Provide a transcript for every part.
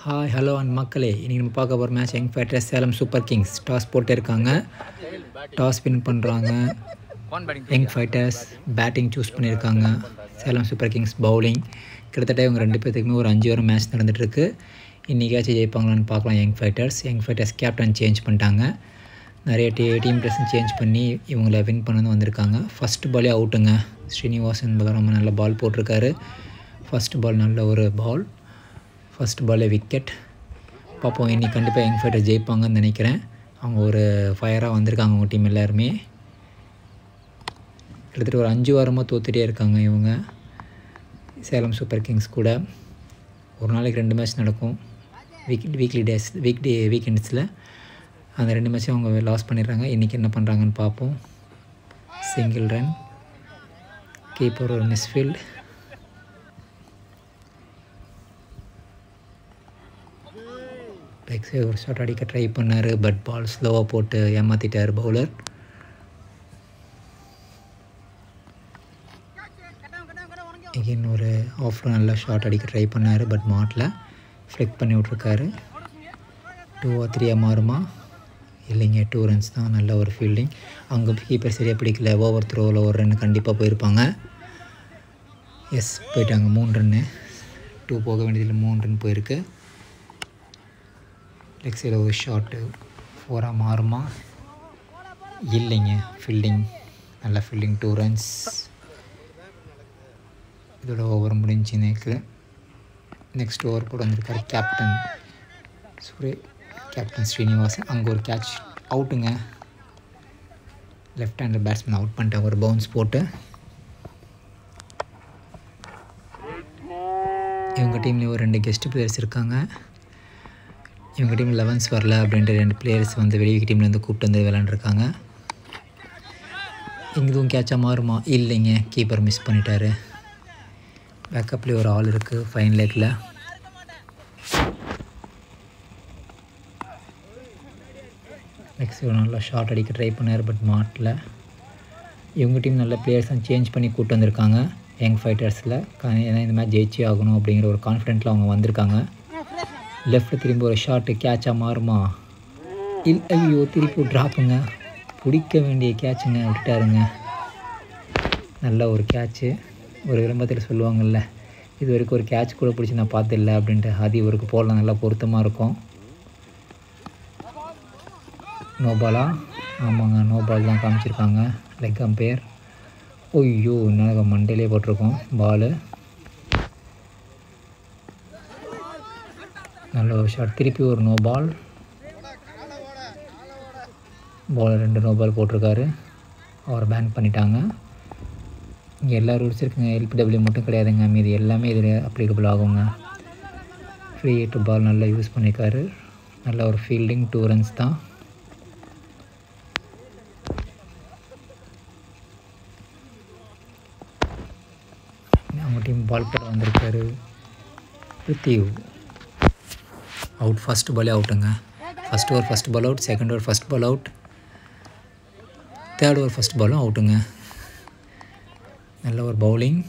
Hi hello and மக்களே, இன்றைக்கி நம்ம பார்க்க போகிற match young fighters Salem super Kings. Toss போட்டு இருக்காங்க, டாஸ் வின் பண்ணுறாங்க. யங் ஃபைட்டர்ஸ் பேட்டிங் சூஸ் பண்ணியிருக்காங்க, சேலம் சூப்பர் கிங்ஸ் பவுலிங். கிட்டத்தட்ட இவங்க ரெண்டு பேர்த்துக்குமே ஒரு 5 ஓவர் மேட்ச் நடந்துகிட்ருக்கு. இன்றைக்காச்சும் ஜெயிப்பாங்களான்னு பார்க்கலாம். யங் ஃபைட்டர்ஸ் கேப்டன் சேஞ்ச் பண்ணிட்டாங்க. நிறைய டீம் ட்ரெஸ்ஸும் சேஞ்ச் பண்ணி இவங்கள வின் பண்ணது வந்திருக்காங்க. ஃபஸ்ட்டு பாலே அவுட்டுங்க. ஸ்ரீனிவாசன் ரொம்ப நல்ல பால் போட்டிருக்காரு. ஃபஸ்ட்டு பால் நல்ல ஒரு பால், ஃபஸ்ட் பாலே விக்கெட். பார்ப்போம், இன்றைக்கி கண்டிப்பாக யங் ஃபைட்டர்ஸ் ஜெயிப்பாங்கன்னு நினைக்கிறேன். அவங்க ஒரு ஃபயராக வந்திருக்காங்க. அவங்க டீம் எல்லாருமே கிட்டத்தட்ட ஒரு 5 வாரமாக தோத்துட்டே இருக்காங்க இவங்க. சேலம் சூப்பர் கிங்ஸ் கூட ஒரு நாளைக்கு 2 மேட்ச் நடக்கும். வீக்கெண்ட்ஸில் அந்த 2 மேட்சும் அவங்க லாஸ் பண்ணிடுறாங்க. இன்றைக்கி என்ன பண்ணுறாங்கன்னு பார்ப்போம். சிங்கிள் ரன், கீப்பர் ஒரு மிஸ்ஃபீல்ட். லெக் சைடு ஒரு ஷாட் அடிக்க ட்ரை பண்ணார், பட் பால் ஸ்லோவாக போட்டு ஏமாற்றிட்டார் பவுலர். எகெயின் ஒரு ஆஃபில் நல்லா ஷாட் அடிக்க ட்ரை பண்ணார், பட் மாட்டில் ஃப்ளிக் பண்ணி விட்ருக்காரு. 2 or 3 மாறுமா? இல்லைங்க, 2 runs தான். நல்ல ஒரு ஃபீல்டிங். அங்கே கீப்பர் சரியாக பிடிக்கல. ஓவர் த்ரோவில் ஒரு ரன் கண்டிப்பாக போயிருப்பாங்க. எஸ், போயிட்டாங்க. 3 ரன்னு. 2 போக வேண்டியதில் 3 ரன் போயிருக்கு. லெக் சைடில் ஒரு ஷாட்டு 4 மாறுமா? இல்லைங்க, ஃபீல்டிங். நல்ல ஃபீல்டிங். 2 runs. இதோட ஓவர் முடிஞ்சு. நெக்ஸ்ட் ஓவர் போட வந்திருக்காரு கேப்டன் ஸ்ரீனிவாசன். அங்கே ஒரு கேட்ச், அவுட்டுங்க. லெஃப்ட் ஹேண்டர் பேட்ஸ்மேன் அவுட் பண்ணிட்டாங்க ஒரு பவுன்ஸ் போட்டு. இவங்க டீம்லேயே ஒரு 2 கெஸ்ட் பிளேயர்ஸ் இருக்காங்க. இவங்க டீம் 11s வரல அப்படின்ட்டு 2 பிளேயர்ஸ் வந்து வெளியே டீம்லேருந்து கூப்பிட்டு வந்து விளாண்டுருக்காங்க. எதுவும் கேட்சாக மாறுமா? இல்லைங்க, கீப்பர் மிஸ் பண்ணிட்டாரு. பேக்கப்லேயே ஒரு ஆள் இருக்குது ஃபைன் லெக்கில். நெக்ஸ்ட் நல்லா ஷாட் அடிக்க ட்ரை பண்ணார், பட் மாட்டில். இவங்க டீம் நல்ல பிளேயர்ஸ் தான் சேஞ்ச் பண்ணி கூப்பிட்டு வந்திருக்காங்க யங் ஃபைட்டர்ஸில். ஏன்னா இந்த மேட்ச் ஜெயிச்சே ஆகணும் அப்படிங்கிற ஒரு கான்ஃபிடென்ட்டில் அவங்க வந்திருக்காங்க. லெஃப்ட்டில் திரும்பி ஒரு ஷாட்டு கேட்சாக மாறுமா? ஐயோ, திருப்பி ட்ராப்புங்க. பிடிக்க வேண்டிய கேட்சுங்க, விட்டுட்டாருங்க. நல்ல ஒரு கேட்சு. ஒரு விளம்பரத்தில் சொல்லுவாங்கள்ல, இது வரைக்கும் ஒரு கேட்ச் கூட பிடிச்சி நான் பார்த்தில்ல அப்படின்ட்டு. அது இவருக்கு போடலாம், நல்லா பொருத்தமாக இருக்கும். நோ பாலா? ஆமாங்க, நோ பால் தான் காமிச்சிருக்காங்க லெக் அம்பையர். ஐயோ, இன்னும் மண்டையிலே போட்டிருக்கோம் பாலு. நல்ல ஒரு ஷாட். திருப்பி ஒரு நோ பால். பாலர் 2 நோ பால் போட்டிருக்காரு. அவரை பேன் பண்ணிட்டாங்க. இங்கே எல்லா ரூல்ஸ் இருக்குங்க. எல்பிடபிள்யூ மட்டும் கிடையாதுங்க, மீது எல்லாமே இதில் அப்ளிகபிள் ஆகுங்க. ஃப்ரீ ஹிட் பால் நல்லா யூஸ் பண்ணியிருக்காரு. நல்ல ஒரு ஃபீல்டிங். 2 runs தான். அவங்க டீம் பால் போட வந்திருக்காரு. பிருத்திவ் அவுட். ஃபஸ்ட் பாலே அவுட்டுங்க. First over first ball out, second over first ball out, third over first பாலும் அவுட்டுங்க. நல்ல ஒரு பவுலிங்.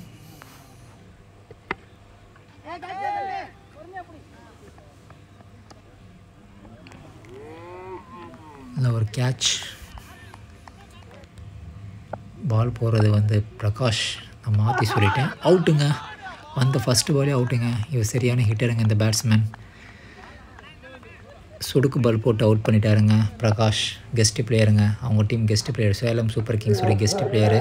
நல்ல ஒரு கேட்ச். பால் போகிறது வந்து பிரகாஷ். நான் மாற்றி சொல்லிட்டேன். அவுட்டுங்க. வந்த ஃபஸ்ட்டு பாலே அவுட்டுங்க. இவர் சரியான ஹிட்டருங்க இந்த பேட்ஸ்மேன். சுடுக்கு பால் போட்டு அவுட் பண்ணிட்டாருங்க பிரகாஷ். கெஸ்ட்டு பிளேயருங்க, அவங்க team guest player. Salem super கிங்ஸோட கெஸ்ட்டு பிளேயர்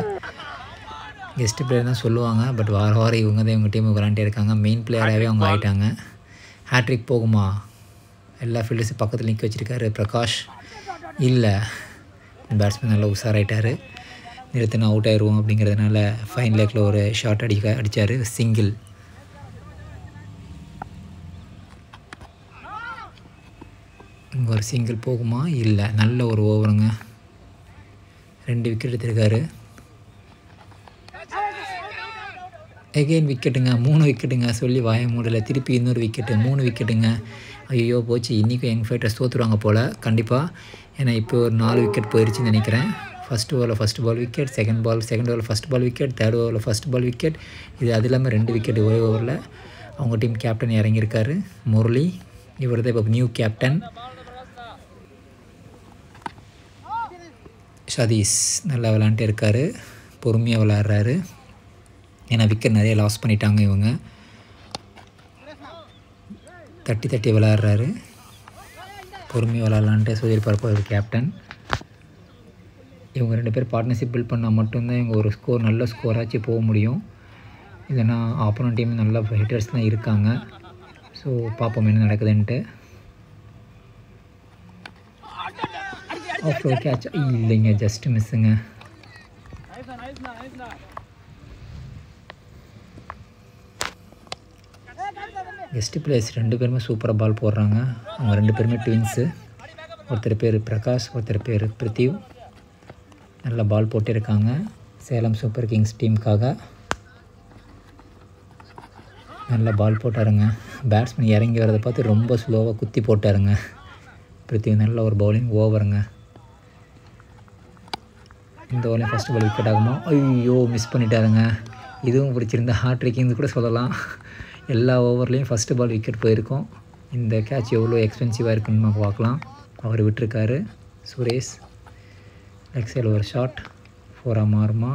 தான் சொல்லுவாங்க. பட் வாரம் இவங்க தான் இவங்க டீமுக்கு விளாண்டே இருக்காங்க. மெயின் பிளேயராகவே அவங்க ஆகிட்டாங்க. ஹேட்ரிக் போகுமா? எல்லா ஃபீல்டர்ஸும் பக்கத்தில் நிற்க வச்சுருக்காரு பிரகாஷ். இல்லை, பேட்ஸ்மேன் நல்லா உஷாராயிட்டார். நிறுத்தினா அவுட் ஆயிடுவோம் அப்படிங்கிறதுனால ஃபைன் லெக்கில் ஒரு ஷாட் அடித்தார். சிங்கிள். இங்கே ஒரு சிங்கிள் போகுமா? இல்லை. நல்ல ஒரு ஓவருங்க. 2 விக்கெட் எடுத்திருக்காரு. எகெயின் விக்கெட்டுங்க. 3 விக்கெட்டுங்க. சொல்லி வாய மூடலை. திருப்பி இன்னொரு விக்கெட்டு. 3 விக்கெட்டுங்க. ஐயோ, போச்சு. இன்றைக்கும் யங் ஃபைட்டர்ஸ் தோற்றுருவாங்க போல் கண்டிப்பாக. ஏன்னா இப்போ ஒரு 4 விக்கெட் போயிடுச்சுன்னு நினைக்கிறேன். ஃபஸ்ட் ஓவரில் ஃபஸ்ட் பால் விக்கெட், செகண்ட் ஓவரில் ஃபஸ்ட் பால் விக்கெட், தேர்ட் ஓவரில் ஃபஸ்ட் பால் விக்கெட். இது அது இல்லாமல் 2 விக்கெட் ஒரே ஓவரில். அவங்க டீம் கேப்டன் இறங்கியிருக்காரு முரளி. இவர் தான் இப்போ நியூ கேப்டன் சதீஷ். நல்லா விளாண்டுட்டு இருக்கார், பொறுமையாக விளாட்றாரு. ஏன்னா விக்கெட் நிறைய லாஸ் பண்ணிட்டாங்க இவங்க. தட்டி தட்டி விளாட்றாரு, பொறுமையாக விளாட்லான்ட்டு சொல்லியிருப்பார் ஒரு கேப்டன். இவங்க 2 பேர் பார்ட்னர்ஷிப் பில்ட் பண்ணால் மட்டும்தான் இவங்க ஒரு ஸ்கோர் நல்ல ஸ்கோராச்சு போக முடியும். இல்லைன்னா ஆப்போனன்ட் டீம் நல்ல ஹிட்டர்ஸ் தான் இருக்காங்க. ஸோ பார்ப்போம் என்ன நடக்குதுன்ட்டு. ஆஃப் ரோட் கேட்ச் இல்லைங்க, ஜஸ்ட் மிஸ்ஸுங்க. கெஸ்ட் பிளேயர்ஸ் 2 பேருமே சூப்பராக பால் போடுறாங்க. அவங்க 2 பேருமே ட்வின்ஸு. ஒருத்தர் பேர் பிரகாஷ், ஒருத்தர் பேர் பிரித்திவ். நல்லா பால் போட்டிருக்காங்க சேலம் சூப்பர் கிங்ஸ் டீமுக்காக. நல்லா பால் போட்டாருங்க. பேட்ஸ்மேன் இறங்கி வரதை பார்த்து ரொம்ப ஸ்லோவாக குத்தி போட்டாருங்க பிரித்திவ். நல்ல ஒரு பவுலிங் ஓவருங்க. இந்த ஓவர்லையும் ஃபஸ்ட்டு பால் விக்கெட் ஆகுமா? ஐயோ, மிஸ் பண்ணிட்டாருங்க. இதுவும் பிடிச்சிருந்தா ஹாட்ரிக்கிங்னு கூட சொல்லலாம். எல்லா ஓவர்லேயும் ஃபஸ்ட்டு பால் விக்கெட் போயிருக்கோம். இந்த கேட்ச் எவ்வளோ எக்ஸ்பென்சிவாக இருக்குன்னு நம்ம பார்க்கலாம். அவர் விட்டுருக்காரு சுரேஷ். லெக் சைடில் ஒரு ஷாட், 4 மாறுமா?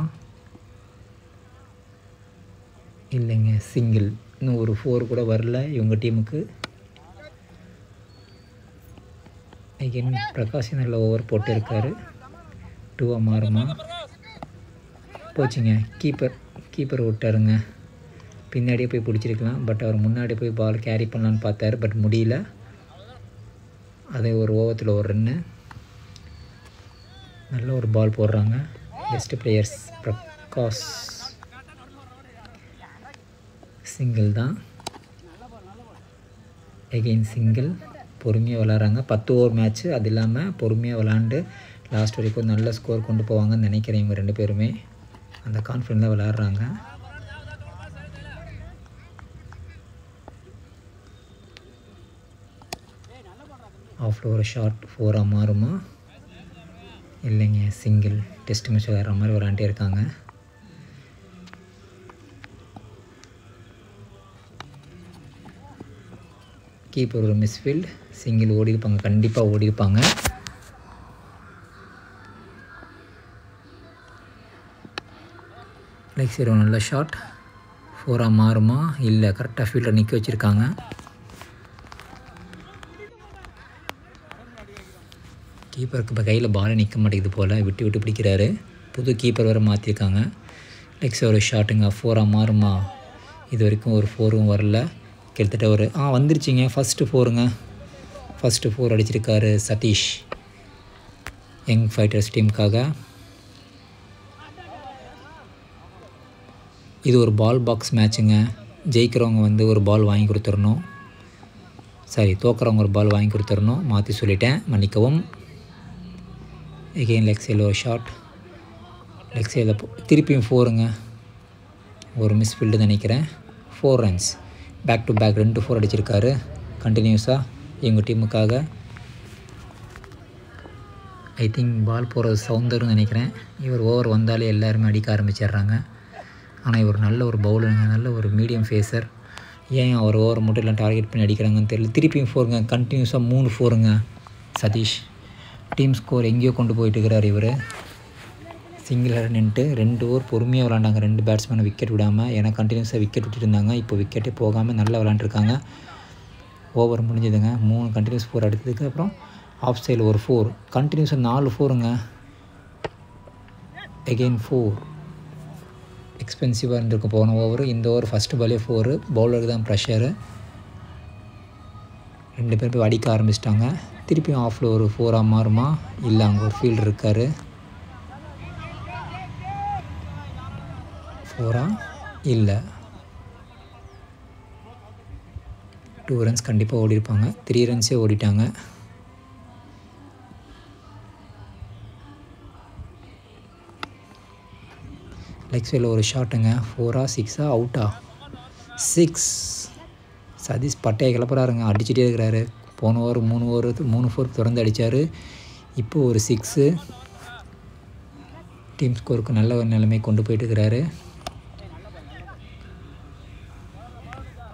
இல்லைங்க, சிங்கிள். இன்னும் ஒரு 4 கூட வரல இவங்க டீமுக்கு. அகைன் பிரகாஷ் நல்ல ஓவர் போட்டிருக்காரு. 2 மாறுமா? போச்சுங்க. கீப்பர் விட்டாருங்க. பின்னாடியே போய் பிடிச்சிருக்கலாம். பட் அவர் முன்னாடி போய் பால் கேரி பண்ணலான்னு பார்த்தாரு, பட் முடியல. அதே ஒரு ஓவரத்தில் ஒரு ரன்னு. நல்ல ஒரு பால் போடுறாங்க பெஸ்ட் பிளேயர்ஸ். பிரகாஷ் சிங்கிள் தான். Again single. பொறுமையாக விளாட்றாங்க. 10 ஓவர் மேட்ச்சு. அது இல்லாமல் பொறுமையாக விளாண்டு லாஸ்ட் வரைக்கும் நல்ல ஸ்கோர் கொண்டு போவாங்கன்னு நினைக்கிறேன். இவங்க 2 பேருமே அந்த கான்ஃபிடென்ட்டாக விளாட்றாங்க. ஆஃப்ல ஒரு ஷாட், 4 மாறுமா? இல்லைங்க, சிங்கிள். டெஸ்ட் மேட்ச் விளையாடுற மாதிரி விளாண்டே இருக்காங்க. கீப்பர் ஒரு மிஸ்ஃபீல்ட். சிங்கிள் ஓடிருப்பாங்க, கண்டிப்பாக ஓடிருப்பாங்க. லெக் சைடு நல்ல ஷாட், 4 மாறுமா? இல்லை, கரெக்டாக ஃபீல்டர் நிற்க வச்சுருக்காங்க. கீப்பருக்கு இப்போ கையில் பால் நிற்க மாட்டேங்குது போல், விட்டு விட்டு பிடிக்கிறாரு. புது கீப்பர் வேறு மாற்றிருக்காங்க. லெக்ஸ் ஒரு ஷாட்டுங்க, 4 மாறுமா? இது வரைக்கும் ஒரு 4 வரல. கிட்டத்தட்ட ஒரு வந்துருச்சுங்க. ஃபஸ்ட்டு 4ங்க. ஃபஸ்ட்டு 4 அடிச்சிருக்காரு சதீஷ் யங் ஃபைட்டர்ஸ் டீமுக்காக. இது ஒரு பால் பாக்ஸ் மேட்சுங்க. ஜெயிக்கிறவங்க ஒரு பால் வாங்கி கொடுத்துடணும். சரி, தோக்குறவங்க ஒரு பால் வாங்கி கொடுத்துடணும். மாற்றி சொல்லிட்டேன், மன்னிக்கவும். எகெயின் லெக் சைடில் ஒரு ஷாட். லெக் சைடில் திருப்பியும் 4ங்க. ஒரு மிஸ்ஃபீல்டு நினைக்கிறேன். 4 ரன்ஸ். பேக் டு பேக் 2 4 அடிச்சிருக்காரு கண்டினியூஸாக இவங்க டீமுக்காக. ஐ திங்க் பால் போகிறது சவுந்தர்னு நினைக்கிறேன். இவர் ஓவர் வந்தாலே எல்லாருமே அடிக்க ஆரம்பிச்சிடுறாங்க. ஆனால் இவர் நல்ல ஒரு பவுலருங்க, நல்ல ஒரு மீடியம் ஃபேஸர். ஏன் அவர் ஓவர் மட்டும் இல்லை டார்கெட் பண்ணி அடிக்கிறாங்கன்னு தெரியல. திருப்பியும் 4ங்க. கண்டினியூஸாக 3 4ங்க. சதீஷ் டீம் ஸ்கோர் எங்கேயோ கொண்டு போயிட்டு இருக்கிறார் இவர். சிங்கிள் நின்ட்டு 2 ஓவர் பொறுமையாக விளாண்டாங்க 2 பேட்ஸ்மேனை விக்கெட் விடாமல். ஏன்னா கண்டினியூஸாக விக்கெட் விட்டுட்டு இருந்தாங்க. இப்போ விக்கெட்டே போகாமல் நல்லா விளாண்டுருக்காங்க. ஓவர் முடிஞ்சதுங்க. 3 கண்டினியூஸ் 4 அடித்ததுக்கு அப்புறம் ஆஃப் சைடில் ஒரு 4. கண்டினியூஸாக 4 4ங்க. எகெயின் 4. எக்ஸ்பென்சிவாக இருந்திருக்கும் போன ஓவர். இந்த ஓவர் ஃபஸ்ட்டு பாலே 4. பவுலருக்கு தான் ப்ரெஷரு. 2 பேர் போய் அடிக்க ஆரம்பிச்சிட்டாங்க. திருப்பியும் ஆஃபில் ஒரு 4 மாறுமா? இல்லை, அங்கே ஒரு ஃபீல்டர் இருக்கார். 4 இல்லை, 2 ரன்ஸ் கண்டிப்பாக ஓடிருப்பாங்க. 3 ரன்ஸே ஓடிட்டாங்க. லெக் சைடில் ஒரு ஷாட்டுங்க. 4 6 அவுட்டா? 6. சதீஷ் பட்டையை கிளப்புறாருங்க, அடிச்சுட்டே இருக்கிறாரு. போன ஓவர் 3 4 தொடர்ந்து அடித்தார். இப்போ ஒரு 6. டீம் ஸ்கோருக்கு நல்ல ஒரு நிலைமை கொண்டு போயிட்டு இருக்கிறாரு.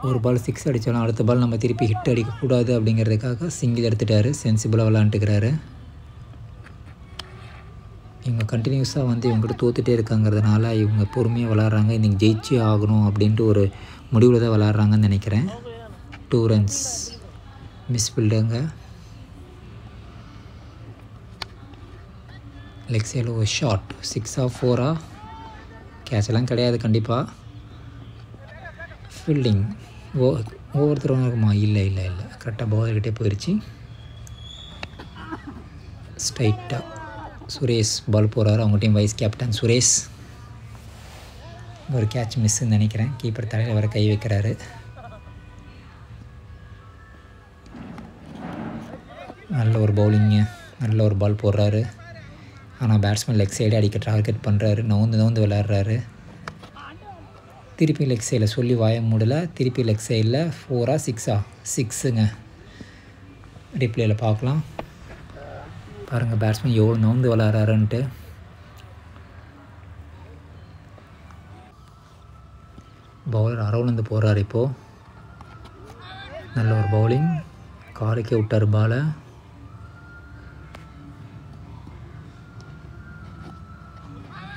ஒரு பால் 6 அடித்தாலும் அடுத்த பால் நம்ம திருப்பி ஹிட் அடிக்கக்கூடாது அப்படிங்கிறதுக்காக சிங்கிள் எடுத்துட்டார். சென்சிபிளாக விளாண்டுக்கிறாரு. இவங்க கண்டினியூஸாக வந்து இவங்ககிட்ட தோத்துட்டே இருக்காங்கிறதுனால இவங்க பொறுமையாக விளாட்றாங்க. இன்றைக்கி ஜெயிச்சு ஆகணும் அப்படின்ட்டு ஒரு முடிவில் தான் விளாட்றாங்கன்னு நினைக்கிறேன். 2 ரன்ஸ் மிஸ் ஃபீல்டுங்க. லெக் சைடில் ஒரு ஷாட் 6 4 கேட்செல்லாம் கிடையாது கண்டிப்பாக. ஃபீல்டிங் ஒவ்வொருத்தரும் இருக்குமா? இல்லை கரெக்டாக பவுலர்கிட்டே போயிடுச்சு. ஸ்ட்ரைட்டாக சுரேஷ் பால் போகிறாரு. அவங்க டீம் வைஸ் கேப்டன் சுரேஷ். ஒரு கேட்ச் மிஸ்ஸுன்னு நினைக்கிறேன். கீப்பர் தலையில் வர கை வைக்கிறாரு. நல்ல ஒரு பவுலிங்கு, நல்ல ஒரு பால் போடுறாரு. ஆனால் பேட்ஸ்மேன் லெக் சைடே அடிக்க டார்கெட் பண்ணுறாரு. நவுந்து விளையாடுறாரு. திருப்பி லெக் சைடில் சொல்லி வாய மூடலை. திருப்பி லெக் சைடில் 4 6 6ங்க. ரிப்ளேயில் பார்க்கலாம். பாருங்கள் பேட்ஸ்மேன் எவ்வளோ நவுந்து விளையாடுறாருன்ட்டு. பவுலர் அரவுலேருந்து போகிறார். இப்போது நல்ல ஒரு பவுலிங். காலுக்கே விட்டார் பாலை.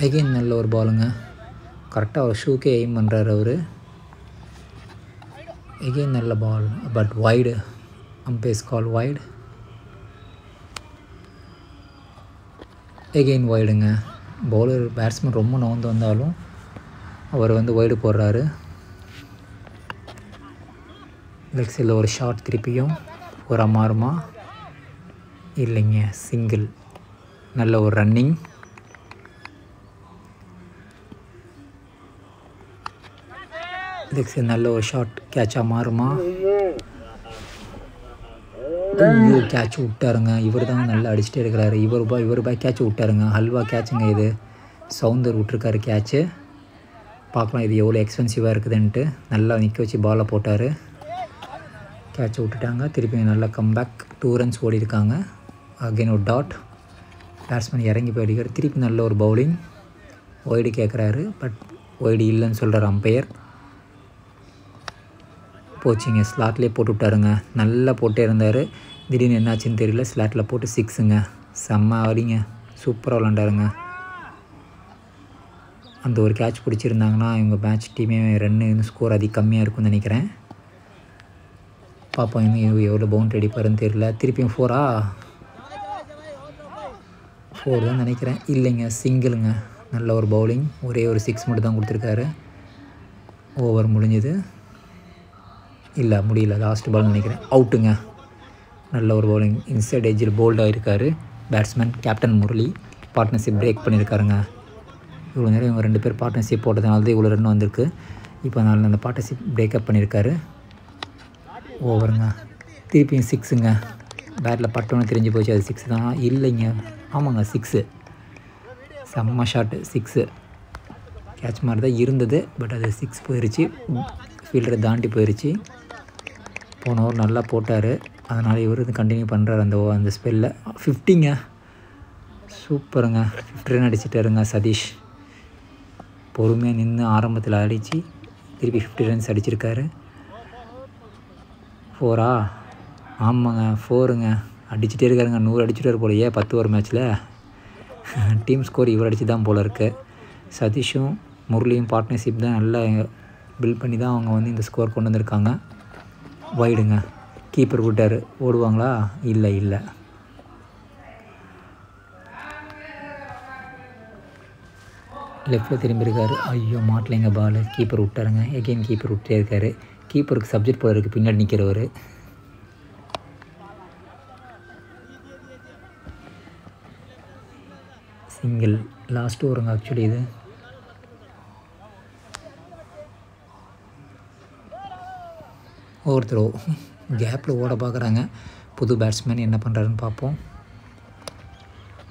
எகெயின் நல்ல ஒரு பாலுங்க. கரெக்டாக ஒரு ஷூக்கே எய்ம் பண்ணுறாரு அவர். எகெயின் நல்ல பால் பட் வைடு. அம்பேஸ் கால் வைடு. எகெயின் வைடுங்க. பவுலர் பேட்ஸ்மேன் ரொம்ப நவுந்து வந்தாலும் அவர் வந்து வைடு போடுறாரு. லெக் சைடில் ஒரு ஷாட் திருப்பியும் ஒரு அம்மாருமா இல்லைங்க. சிங்கிள். நல்ல ஒரு ரன்னிங். லெக் சைடு நல்ல ஒரு ஷாட். கேட்சாக மாறுமா? ஐயோ கேட்ச் விட்டாருங்க. இவர் தாங்க நல்லா அடிச்சுட்டே இருக்கிறாரு. இவர் பாய் கேட்ச் விட்டாருங்க. ஹல்வா கேட்சுங்க இது. சவுந்தர் விட்ருக்காரு கேட்சு. பார்க்கலாம் இது எவ்வளோ எக்ஸ்பென்சிவாக இருக்குதுன்ட்டு. நல்லா நிற்க வச்சு பாலை போட்டார். கேட்சை விட்டுட்டாங்க. திருப்பி நல்லா கம்பேக். 2 ரன்ஸ் ஓடி இருக்காங்க. அகெயின் ஒரு டாட். பேட்ஸ்மேன் இறங்கி போயிடுக்கார். திருப்பி நல்ல ஒரு பவுலிங். ஒய்டு கேட்குறாரு. பட் ஒய்டு இல்லைன்னு சொல்கிறார் அம்பையர். போச்சுங்க. ஸ்லாட்லேயே போட்டு விட்டாருங்க. நல்லா போட்டே இருந்தார். திடீர்னு என்னாச்சுன்னு தெரியல. ஸ்லாட்டில் போட்டு 6ங்க. செம்ம ஆடிங்க. சூப்பராக விளாண்டாருங்க. அந்த ஒரு கேட்ச் பிடிச்சிருந்தாங்கன்னா இவங்க மேட்ச் டீமே ரன்னு ஸ்கோர் கம்மியாக இருக்கும்னு நினைக்கிறேன். பார்ப்போம் இன்னும் எவ்வளோ பவுண்டரி அடிப்பாருன்னு தெரியல. திருப்பியும் 4 தான் நினைக்கிறேன். இல்லைங்க சிங்கிளுங்க. நல்ல ஒரு பவுலிங். ஒரே ஒரு 6 மட்டும் தான் கொடுத்துருக்காரு. ஓவர் முடிஞ்சுது. இல்லை முடியல. லாஸ்ட் பால் நினைக்கிறேன். அவுட்டுங்க. நல்ல ஒரு பவுலிங். இன்சைட் எட்ஜில் போல்டாக இருக்கார் batsman captain Murali. Partnership break பண்ணியிருக்காருங்க. இவ்வளோ நேரம் இவங்க 2 பேர் பார்ட்னர்ஷிப் போட்டதுனால தான் இவ்வளோ ரன் வந்திருக்கு. இப்போ அதனால் அந்த பார்ட்னர்ஷிப் பிரேக்கப் பண்ணியிருக்காரு. ஓவருங்க. திருப்பியும் 6ங்க. பேட்டில் பட்டோன்னு தெரிஞ்சு போச்சு. அது 6 தான். இல்லைங்க. ஆமாங்க 6. செம்ம ஷாட்டு. 6 கேட்ச் மாதிரி தான் இருந்தது. பட் அது 6 போயிடுச்சு. ஃபீல்டரை தாண்டி போயிடுச்சு. போன ஓவர் நல்லா போட்டார். அதனால் இவர் இது கண்டினியூ பண்ணுறாரு அந்த ஸ்பெல்லில். 50ங்க. சூப்பருங்க. 50 ரன் அடிச்சிட்டாருங்க சதீஷ். பொறுமையாக நின்று ஆரம்பத்தில் அடித்து திருப்பி 50 ரன்ஸ் அடிச்சிருக்காரு. 4 ஆமாங்க 4ங்க. அடிச்சுட்டே இருக்காருங்க. 100 அடிச்சுட்டார் போலையே 10 ஓவர் மேட்ச்சில். டீம் ஸ்கோர் இவர் அடித்து தான் போல் இருக்குது. சதீஷும் முரளியும் பார்ட்னர்ஷிப் தான் நல்லா பில்ட் பண்ணி தான் அவங்க வந்து இந்த ஸ்கோர் கொண்டு வந்திருக்காங்க. வைடுங்க. கீப்பர் விட்டார். ஓடுவாங்களா? இல்லை. லெஃப்டில் திரும்பியிருக்காரு. ஐயோ மாட்டலைங்க பால். கீப்பர் விட்டாருங்க. எகெயின் கீப்பர் விட்டே இருக்கார். கீப்பருக்கு சப்ஜெக்ட் போல இருக்குது பின்னாடி நிற்கிறவர். சிங்கிள். லாஸ்ட் ஓவருங்க ஆக்சுவலி இது. ஒவ்வொருத்தரும் கேப்பில் ஓட பார்க்குறாங்க. புது பேட்ஸ்மேன் என்ன பண்ணுறாருன்னு பார்ப்போம்.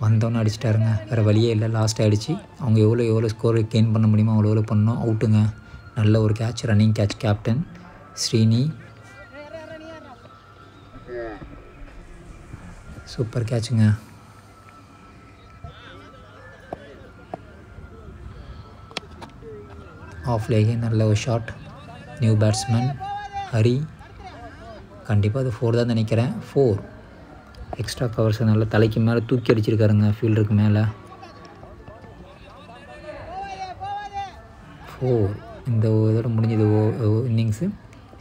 வந்தோன்னே அடிச்சிட்டாருங்க. வேறு வழியே இல்லை. லாஸ்ட் ஆகிடுச்சு. அவங்க எவ்வளோ ஸ்கோர் கெயின் பண்ண முடியுமோ அவ்வளோ பண்ணோம். அவுட்டுங்க. நல்ல ஒரு catch. Running catch. Captain Srini. Super கேட்சுங்க. ஆஃப் லேகே நல்ல ஒரு ஷாட். New batsman Hari. கண்டிப்பாக அது 4 தான் நினைக்கிறேன். 4 எக்ஸ்ட்ரா கவர்ஸை நல்லா தலைக்கு மேலே தூக்கி அடிச்சிருக்காருங்க ஃபீல்டருக்கு மேலே. 4 இந்த இதோட முடிஞ்சது இன்னிங்ஸு.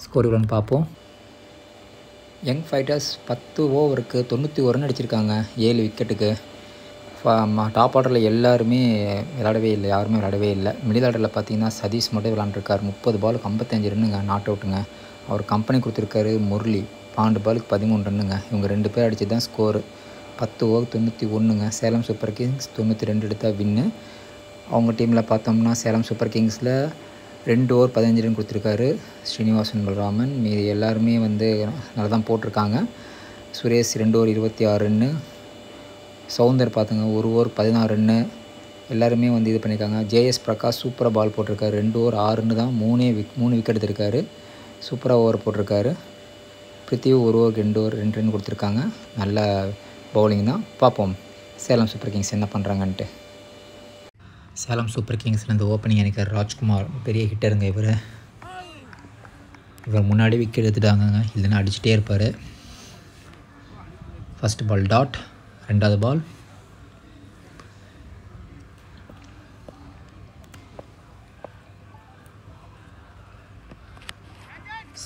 ஸ்கோர் இவ்வளோன்னு பார்ப்போம். யங் ஃபைட்டர்ஸ் 10 ஓவருக்கு 91 ரன் அடிச்சிருக்காங்க 7 விக்கெட்டுக்கு. டாப் ஆர்டரில் எல்லாருமே விளையாடவே இல்லை, யாருமே விளையாடவே இல்லை. மிடில் ஆர்டரில் பார்த்தீங்கன்னா சதீஷ் மட்டும் விளாண்டுருக்கார். 30 பாலுக்கு 55 ரன்னுங்க, நாட் அவுட்டுங்க. அவர் கம்பெனி கொடுத்துருக்காரு முரளி 12 பாலுக்கு 13 ரன்னுங்க. இவங்க 2 பேர் அடிச்சு தான் ஸ்கோரு. 10 ஓவர் 91ங்க. சேலம் சூப்பர் கிங்ஸ் 92 எடுத்தால் வின்னு. அவங்க டீமில் பார்த்தோம்னா சேலம் சூப்பர் கிங்ஸில் 2 ஓவர் 15 ரன் கொடுத்துருக்காரு ஸ்ரீனிவாசன் பலராமன். மீதி எல்லாருமே வந்து நல்லா தான் போட்டிருக்காங்க. Suresh 2 over 26 run. சவுந்தர் பார்த்துங்க 1 ஓவர் 16 ரன்னு. எல்லாருமே வந்து இது பண்ணியிருக்காங்க. ஜேஎஸ் பிரகாஷ் சூப்பராக பால் போட்டிருக்காரு. 2 ஓவர் 6 ரன்னு தான், 3 விக்கெட் எடுத்திருக்காரு. சூப்பராக ஓவர் போட்டிருக்காரு. பிருத்திவி 1 ஓவர் 2 ஓவர் 2 ரன் கொடுத்துருக்காங்க. நல்ல பவுலிங் தான். பார்ப்போம் சேலம் சூப்பர் கிங்ஸ் என்ன பண்ணுறாங்கன்ட்டு. சேலம் சூப்பர் கிங்ஸில் இந்த ஓப்பனிங் எனக்கு ராஜ்குமார் பெரிய ஹிட்டருங்க. இவர் முன்னாடி விக்கெட் எடுத்துட்டாங்க, இல்லைன்னா அடிச்சுட்டே இருப்பார். First ball dot. 2வது பால்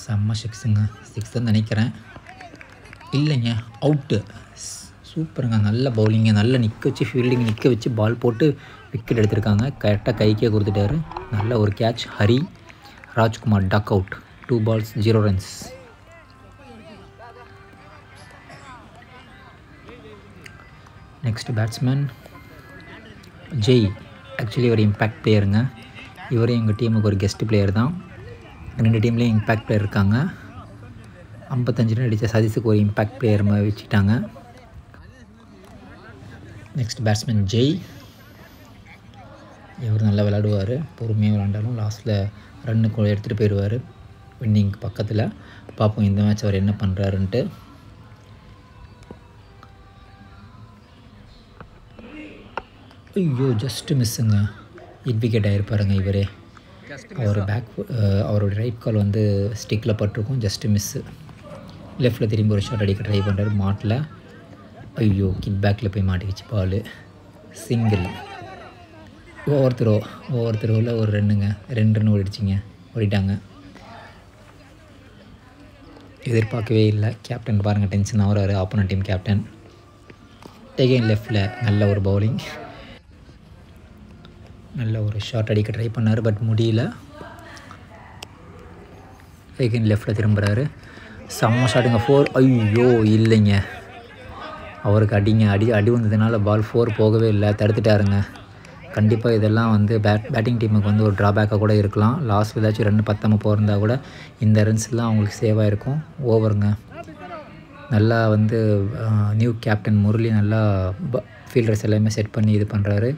செம்ம 6ங்க. 6 தான் நினைக்கிறேன். இல்லைங்க, அவுட்டு. சூப்பருங்க, நல்ல பவுலிங்க. நல்லா நிற்க வச்சு ஃபீல்டிங் நிற்க வச்சு பால் போட்டு விக்கெட் எடுத்திருக்காங்க. கரெக்டாக கைக்கே கொடுத்துட்டாரு. நல்ல ஒரு catch. Hari. Rajkumar duck out. 2 balls 0 runs. Next batsman Jai. Actually ஒரு இம்பேக்ட் பிளேயருங்க. இவரே எங்கள் டீமுக்கு ஒரு கெஸ்ட் பிளேயர் தான். 2 டீம்லேயும் இம்பேக்ட் பிளேயர் இருக்காங்க. 55 ரன் அடித்த சதீஷுக்கு ஒரு இம்பேக்ட் பிளேயர் மாதிரி வச்சுக்கிட்டாங்க. Next batsman Jai. இவர் நல்லா விளையாடுவார். பொறுமையாக விளாண்டாலும் லாஸ்ட்டில் ரன்னுக்கு எடுத்துகிட்டு போயிடுவார் வின்னிங் பக்கத்தில். பார்ப்போம் இந்த மேட்ச் அவர் என்ன பண்ணுறாருன்ட்டு. ஐயோ, ஜஸ்ட்டு மிஸ்ஸுங்க. 8 விக்கெட் ஆகிருப்பாருங்க இவரே. அவரோட ரைட் கால் வந்து ஸ்டிக்கில் பட்டிருக்கும். Just miss. லெஃப்ட்டில் திரும்பி ஒரு ஷாட் அடிக்க ட்ரை பண்ணுறாரு. மாட்டில். ஐயோ, கிட் பேக்கில் போய் மாட்டிக்கிச்சு பால். சிங்கிள். ஓவர் த்ரோவில் ஒரு ரன்னுங்க. 2 ரன் ஓடிட்டாங்க. எதிர்பார்க்கவே இல்லை. கேப்டன் பாருங்கள் டென்ஷன் ஆகிறாரு. Opponent team captain. எகெயின் லெஃப்டில் நல்ல ஒரு பவுலிங். நல்ல ஒரு ஷாட் அடிக்க ட்ரை பண்ணார், பட் முடியல. எகெயின் லெஃப்டில் திரும்புகிறாரு. செம்ம ஷாட்டுங்க. 4. ஐயோ இல்லைங்க, அவருக்கு அடி வந்ததுனால பால் 4 போகவே இல்லை. தடுத்துட்டாருங்க. கண்டிப்பாக இதெல்லாம் வந்து பேட்டிங் டீமுக்கு வந்து ஒரு ட்ராபேக்காக கூட இருக்கலாம். லாஸ்ட் ஏதாச்சும் ரன் பத்தாமல் போயிருந்தால் கூட இந்த ரன்ஸ்லாம் அவங்களுக்கு சேவாக இருக்கும். ஓவருங்க. நல்லா வந்து நியூ கேப்டன் முரளி நல்லா ஃபீல்டர்ஸ் எல்லாமே செட் பண்ணி இது பண்ணுறாரு.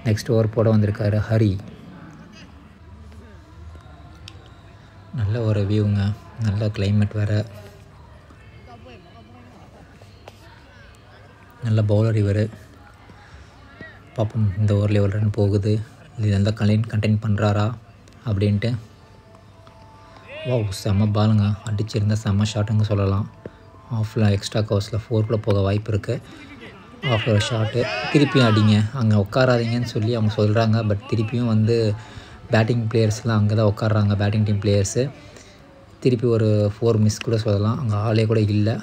நெக்ஸ்ட் ஓவர் போட வந்திருக்காரு ஹரி. நல்ல ஒரு வியூங்க, நல்ல கிளைமேட் வேறு. நல்ல பவுலர் இவர். பார்ப்போம் இந்த ஓவரில் எவ்வளோ ரன் போகுது, இது நல்லா கண்டெயின் பண்ணுறாரா அப்படின்ட்டு. செம்ம பாலுங்க. அடிச்சிருந்தால் செம்ம ஷாட்டுங்க சொல்லலாம். ஆஃபில் எக்ஸ்ட்ரா கவர்ஸில் 4 போக வாய்ப்பு இருக்குது. ஆஃபில் ஒரு ஷாட்டு. திருப்பியும் அடிங்க, அங்கே உட்காராதீங்கன்னு சொல்லி அவங்க சொல்கிறாங்க. பட் திருப்பியும் வந்து பேட்டிங் பிளேயர்ஸ்லாம் அங்கே தான் உட்காடுறாங்க, பேட்டிங் டீம் பிளேயர்ஸு. திருப்பி ஒரு 4 மிஸ் கூட சொல்லலாம். அங்கே ஆளே கூட இல்லை.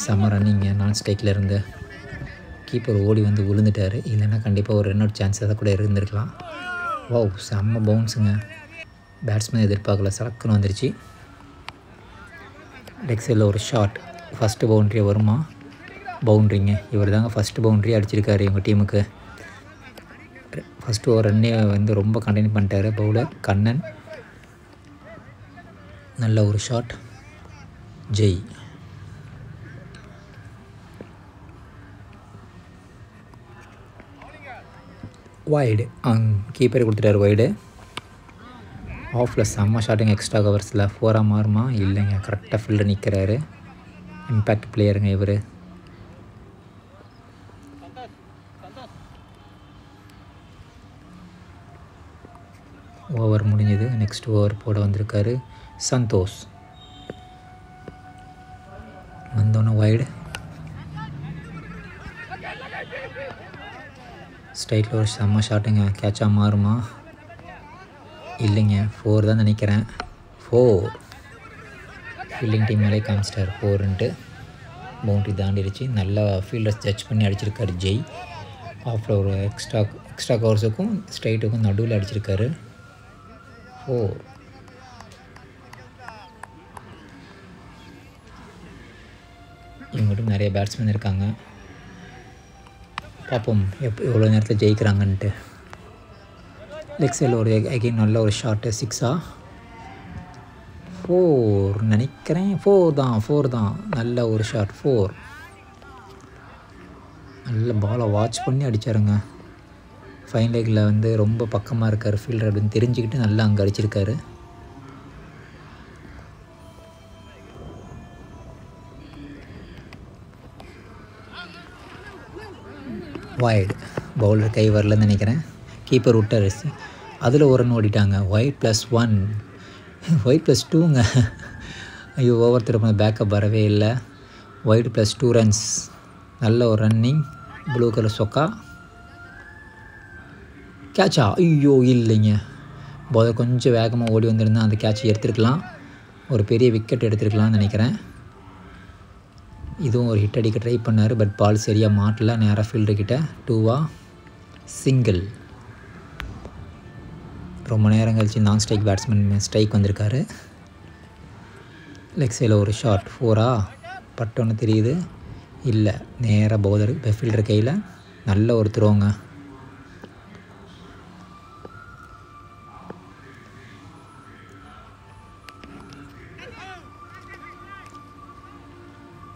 செம்ம ரன்னிங்க நான் ஸ்ட்ரைக்கில் இருந்து. கீப்பர் ஓடி வந்து விழுந்துட்டார். இல்லைன்னா கண்டிப்பாக ஒரு ரன் அவுட் சான்ஸ் அதை கூட இருந்திருக்கலாம். செம்ம பவுன்ஸுங்க. பேட்ஸ்மேன் எதிர்பார்க்கல, சலக்குன்னு வந்துருச்சு. லெக் சைடில் ஒரு ஷாட். ஃபஸ்ட்டு பவுண்ட்ரி வருமா? பவுண்ட்ரிங்க. இவர் தாங்க ஃபஸ்ட்டு பவுண்ட்ரி அடிச்சிருக்காரு எங்கள் டீமுக்கு. ஃபஸ்ட்டு ஒரு ரன்னே வந்து ரொம்ப கண்டெயின் பண்ணிட்டார் பவுலர் கண்ணன். நல்ல ஒரு ஷாட். ஜெய். வைடு. கீப்பர் கொடுத்துட்டார் வைடு. ஆஃபில் செம்ம ஷாட்டுங்க. எக்ஸ்ட்ரா கவர்ஸில் 4 மாறுமா? இல்லைங்க, கரெக்டாக ஃபீல்டர் நிற்கிறாரு. இம்பேக்ட் பிளேயருங்க இவர். ஓவர் முடிஞ்சது. நெக்ஸ்ட் ஓவர் போட வந்திருக்காரு சந்தோஷ் வந்தோன்னே வைடு. ஸ்ட்ரைட்டில் ஒரு செம்ம ஷாட்டுங்க. கேட்சாக மாறுமா? இல்லைங்க, 4 தான் நினைக்கிறேன். 4. ஃபீல்டிங் டீம் மேலே காமிச்சிட்டார் 4ன்ட்டு. பவுண்ட்ரி தாண்டிடுச்சு. நல்லா ஃபீல்டர்ஸ் ஜட்ஜ் பண்ணி அடிச்சிருக்காரு ஜெய். ஆஃபில் ஒரு எக்ஸ்ட்ரா கவர்ஸுக்கும் ஸ்ட்ரைட்டுக்கும் நடுவில் அடிச்சிருக்காரு. 4. இவங்ககிட்ட நிறைய பேட்ஸ்மேன் இருக்காங்க. பார்ப்போம் எவ்வளோ நேரத்தில் ஜெயிக்கிறாங்கன்ட்டு. லெக் சைடில் ஒரு அகெயின் நல்ல ஒரு ஷாட்டு. 6ஆ 4 நினைக்கிறேன். 4 தான். நல்ல ஒரு ஷாட். 4. நல்ல பாலை வாட்ச் பண்ணி அடித்தாருங்க. ஃபைன் லெக்கில் வந்து ரொம்ப பக்கமாக இருக்கார் ஃபீல்டர் அப்படின்னு தெரிஞ்சுக்கிட்டு நல்லா அங்கே அடிச்சிருக்காரு. வைடு. பவுலர் கை வரலன்னு நினைக்கிறேன். கீப்பர் விட்டார். அதில் ஒரு ரன் ஓடிட்டாங்க. வைட் +1. வைட் +2ங்க. ஐயோ, ஓவர் திரும்ப பேக்கப் வரவே இல்லை. Wide +2 runs. நல்ல ஒரு ரன்னிங். ப்ளூ கலர் சொக்கா. கேட்சா? ஐயோ இல்லைங்க. பவுலர் கொஞ்சம் வேகமாக ஓடி வந்திருந்தால் அந்த கேட்சை எடுத்துருக்கலாம். ஒரு பெரிய விக்கெட் எடுத்துருக்கலாம்னு நினைக்கிறேன். இதுவும் ஒரு ஹிட் அடிக்க ட்ரை பண்ணார். பட் பால் சரியாக மாட்டல. நேராக ஃபீல்டர்கிட்ட. 2ஆ சிங்கிள். ரொம்ப நேரம் கழிச்சு நான் ஸ்ட்ரைக் பேட்ஸ்மேன் ஸ்ட்ரைக் வந்திருக்காரு. லெக் சைடில் ஒரு ஷாட். 4ஆ பட்டோன்னு தெரியுது. இல்லை, நேராக பவுலர் ஃபீல்டர் கையில். நல்ல ஒரு த்ரோங்க.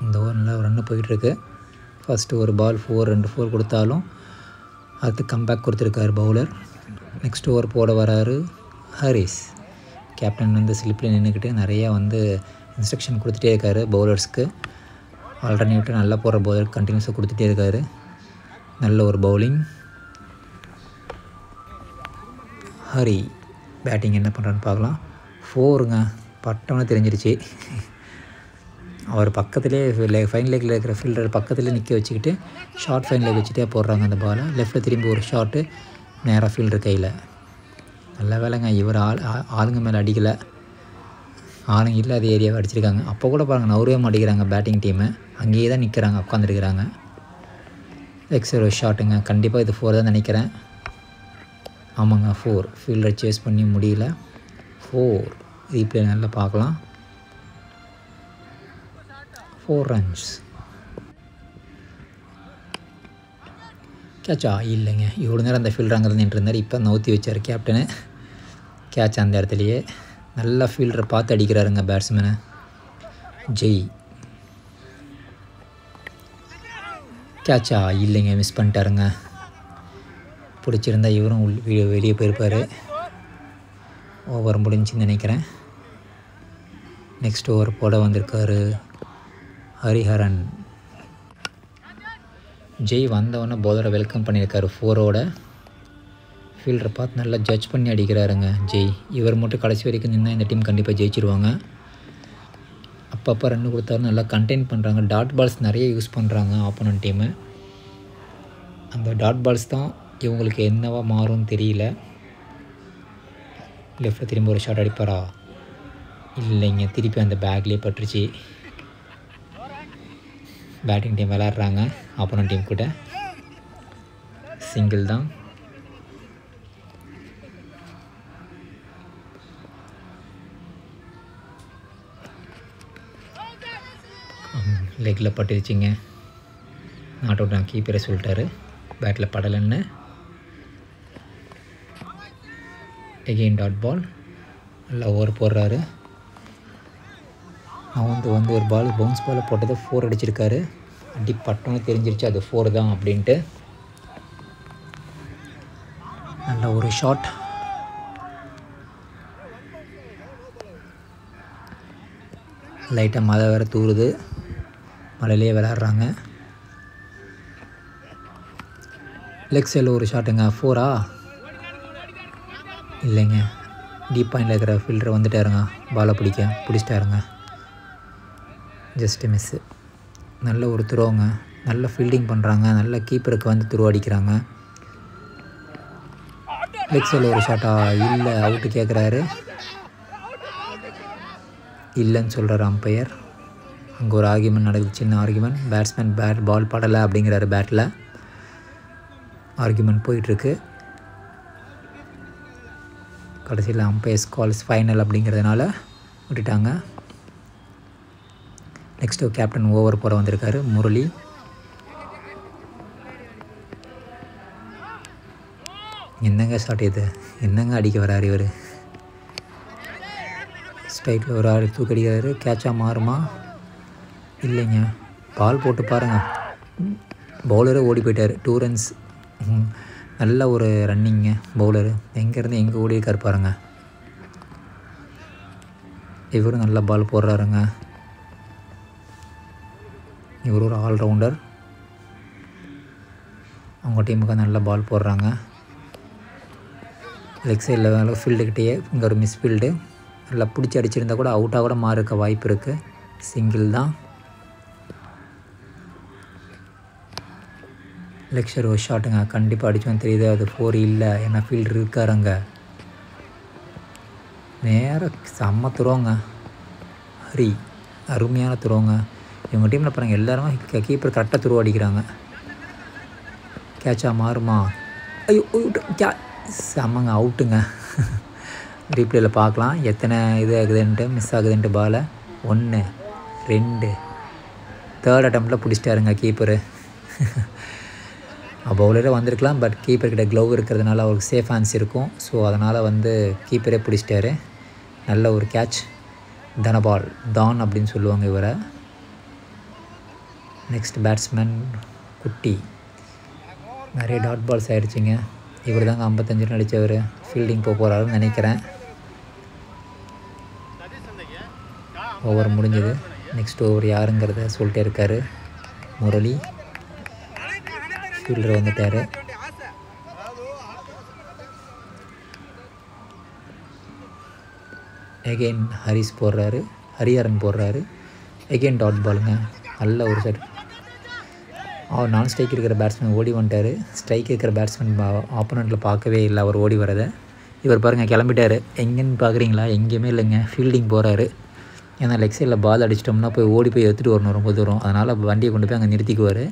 இந்த ஓவர் நல்லா ஒரு ரன்னு போயிட்டுருக்கு. ஃபஸ்ட்டு ஒரு பால் 4, 2 4 கொடுத்தாலும் அடுத்து கம்பேக் கொடுத்துருக்காரு பவுலர். நெக்ஸ்ட் ஓவர் போட வராரு ஹரிஸ். கேப்டன் வந்து ஸ்லிப்பில் நின்றுக்கிட்டு நிறையா வந்து இன்ஸ்ட்ரக்ஷன் கொடுத்துட்டே இருக்கார் பவுலர்ஸ்க்கு. ஆல்டர்னேட்டிவ் நல்லா போகிற பவுலர் கண்டினியூஸாக கொடுத்துட்டே இருக்கார். நல்ல ஒரு பவுலிங். ஹரி பேட்டிங் என்ன பண்ணுறான்னு பார்க்கலாம். 4ங்க. பட்டம்னு தெரிஞ்சிருச்சு. அவர் பக்கத்துலேயே ஃபைன் லெக்கில் இருக்கிற ஃபீல்டர் பக்கத்துலேயே நிற்க வச்சுக்கிட்டு ஷார்ட் ஃபைன் லெக் வச்சுட்டே போடுறாங்க அந்த பாலை. லெஃப்ட்டில் திரும்பி ஒரு ஷாட்டு நேராக ஃபீல்டர் கையில். நல்ல வேலைங்க, இவர் ஆளுங்க மேலே அடிக்கலை. ஆளுங்க இல்லாத ஏரியாவை அடிச்சிருக்காங்க. அப்போ கூட பாருங்கள், நவரவே மாட்டேங்கிறாங்க பேட்டிங் டீமு. அங்கேயே தான் நிற்கிறாங்க, உட்காந்துருக்கிறாங்க. எக்ஸர் ஒரு ஷாட்டுங்க. கண்டிப்பாக இது 4 தான் நினைக்கிறேன். ஆமாங்க, 4. ஃபீல்டர் சேஸ் பண்ணி முடியல. 4. ரீப்ளே நல்லா பார்க்கலாம். 4 ரன்ஸ். கேட்சா? இல்லைங்க. இவ்வளோ நேரம் அந்த ஃபீல்டர் அங்கே தான் நின்றுருந்தார். இப்போ நவுத்தி வச்சார் கேப்டனு. கேட்ச் அந்த இடத்துலையே. நல்லா ஃபீல்டரை பார்த்து அடிக்கிறாருங்க பேட்ஸ்மேனை ஜெய். கேட்சா? இல்லைங்க, மிஸ் பண்ணிட்டாருங்க. பிடிச்சிருந்தா இவரும் வெளியே போயிருப்பார். ஓவர் முடிஞ்சுன்னு நினைக்கிறேன். நெக்ஸ்ட் ஓவர் போட வந்திருக்காரு ஹரிஹரன். ஜெய் வந்தவொடனே பவுலரை வெல்கம் பண்ணியிருக்காரு 4ஓட. ஃபீல்டரை பார்த்து நல்லா ஜட்ஜ் பண்ணி அடிக்கிறாருங்க ஜெய். இவர் மட்டும் கடைசி வரைக்கும் நின்னா இந்த டீம் கண்டிப்பாக ஜெயிச்சிருவாங்க. அப்பப்போ ரன் கொடுத்தாலும் நல்லா கண்டெயின் பண்ணுறாங்க. டாட் பால்ஸ் நிறைய யூஸ் பண்ணுறாங்க ஆப்போனன்ட் டீமு. அந்த டாட் பால்ஸ் தான் இவங்களுக்கு என்னவா மாறும்னு தெரியல. லெஃப்ட்டில் திரும்ப ஒரு ஷாட் அடிப்பாரா? இல்லைங்க, திருப்பி அந்த பேக்லேயே பட்டுருச்சு. பேட்டிங் டீம் விளாட்றாங்க ஆப்போனன்ட் டீம் கூட. சிங்கிள் தான். லெக்கில் பட்டுருச்சிங்க. Not out. நான் கீப்பரே சொல்லிட்டாரு பேட்டில் படலைன்னு. Again dot ball. நல்லா ஓவர் போடுறாரு. அவன் வந்து ஒரு பால் பவுன்ஸ் பாலை போட்டது 4 அடிச்சிருக்காரு. அடி பட்டோன்னு தெரிஞ்சிருச்சு அது 4 தான் அப்படின்ட்டு. நல்ல ஒரு ஷாட். லைட்டாக மழை வேறு தூருது. மழையிலே விளையாடுறாங்க. லெக் சைடில் ஒரு ஷாட்டுங்க. 4ஆ? இல்லைங்க, டீப் பாயிண்டில் இருக்கிற ஃபீல்டரை வந்துட்டாருங்க, பாலை பிடிச்சிட்டாருங்க. Just miss. நல்ல ஒரு த்ரோங்க, நல்ல ஃபீல்டிங் பண்ணுறாங்க, நல்ல கீப்பருக்கு வந்து த்ரோ அடிக்கிறாங்க. லெக் சைடில் ஒரு ஷாட்டா, இல்லை அவுட்டு கேட்குறாரு, இல்லைன்னு சொல்கிறார் அம்பையர். அங்கே ஒரு ஆர்கியூமெண்ட் நடக்குது, சின்ன ஆர்கியூமெண்ட். பேட்ஸ்மேன் பால் படலை அப்படிங்கிறாரு பேட்டில். ஆர்கியூமெண்ட் போயிட்டுருக்கு. கடைசியில் அம்பையர்ஸ் கால்ஸ் ஃபைனல் அப்படிங்கிறதுனால விட்டுட்டாங்க. நெக்ஸ்ட்டு கேப்டன் ஓவர் போட வந்திருக்காரு முரளி. என்னங்க ஷாட் இது, என்னங்க அடிக்க வராரு இவர். ஸ்ட்ரைட்டில் ஒரு ஆள் தூக்கடிக்கிறாரு. கேட்சாக மாறுமா? இல்லைங்க, பால் போட்டு பாருங்கள். பவுலரே ஓடி போயிட்டார். 2 ரன்ஸ். நல்ல ஒரு ரன்னிங்க பவுலரு. எங்கேருந்து எங்கே ஓடி இருக்கார் பாருங்க. இவரும் நல்ல பால் போடுறாருங்க. இவர் ஒரு ஆல்ரவுண்டர். அவங்க டீமுக்கு நல்ல பால் போடுறாங்க. லெக் சைடில் வேலை ஃபீல்டுக்கிட்டேயே இங்கே ஒரு மிஸ் ஃபீல்டு. நல்லா பிடிச்சி அடிச்சிருந்தால் கூட அவுட்டாக கூட மாறுக்க வாய்ப்பு இருக்குது. சிங்கிள் தான். லெக் சைடு ஒரு ஷாட்டுங்க, கண்டிப்பாக அடிச்சோன்னு தெரியுது. அது 4 இல்லை, ஏன்னா ஃபீல்டு இருக்கார் அங்கே. நேராக செம்ம துரோங்க ஹரி, அருமையான துரோங்க. இவங்க டீமில் பாருங்கள், எல்லாருமே கீப்பர் கரெக்டாக துருவ அடிக்கிறாங்க. கேட்சாக மாறுமா? ஐயோ செம்மங்க, அவுட்டுங்க. ரீப்ளேயில் பார்க்கலாம் எத்தனை இது ஆகுதுன்ட்டு, மிஸ் ஆகுதுன்ட்டு. பாலை 1 2 3rd அட்டம்ப்டில் பிடிச்சிட்டாருங்க கீப்பரு. பவுலரே வந்திருக்கலாம், பட் கீப்பர்கிட்ட க்ளவ் இருக்கிறதுனால அவருக்கு சேஃப் ஹேண்ட்ஸ் இருக்கும். ஸோ அதனால் வந்து கீப்பரே பிடிச்சிட்டாரு. நல்ல ஒரு கேட்ச். தனபால் தான் அப்படின்னு சொல்லுவாங்க இவரை. நெக்ஸ்ட் பேட்ஸ்மேன் குட்டி. நிறைய டாட் பால்ஸ் ஆகிடுச்சிங்க. இவர் தாங்க 55 ரன் அடித்தவர். ஃபீல்டிங் போகிறாருன்னு நினைக்கிறேன். ஓவர் முடிஞ்சது. நெக்ஸ்ட் ஓவர் யாருங்கிறத சொல்லிட்டே இருக்கார் முரளி. ஃபீல்டர் வந்துட்டார். எகெயின் ஹரிஸ் போடுறாரு, ஹரிஹரன் போடுறாரு. எகெயின் டாட் பாலுங்க. நல்ல ஒரு செட். அவர் நான் ஸ்ட்ரைக் இருக்கிற பேட்ஸ்மேன் ஓடி வந்துட்டார். ஸ்ட்ரைக் இருக்கிற பேட்ஸ்மேன் ஆப்போனண்ட்டில் பார்க்கவே இல்லை அவர் ஓடி வரதை. இவர் பாருங்கள் கிளம்பிட்டார். எங்கேன்னு பார்க்குறீங்களா? எங்கேயுமே இல்லைங்க, ஃபீல்டிங் போகிறாரு. ஏன்னா லெக் சைடில் பால் அடிச்சிட்டோம்னா போய் ஓடி போய் எடுத்துகிட்டு வரணும் ரொம்ப தூரம். அதனால் வண்டியை கொண்டு போய் அங்கே நிறுத்திக்குவார்.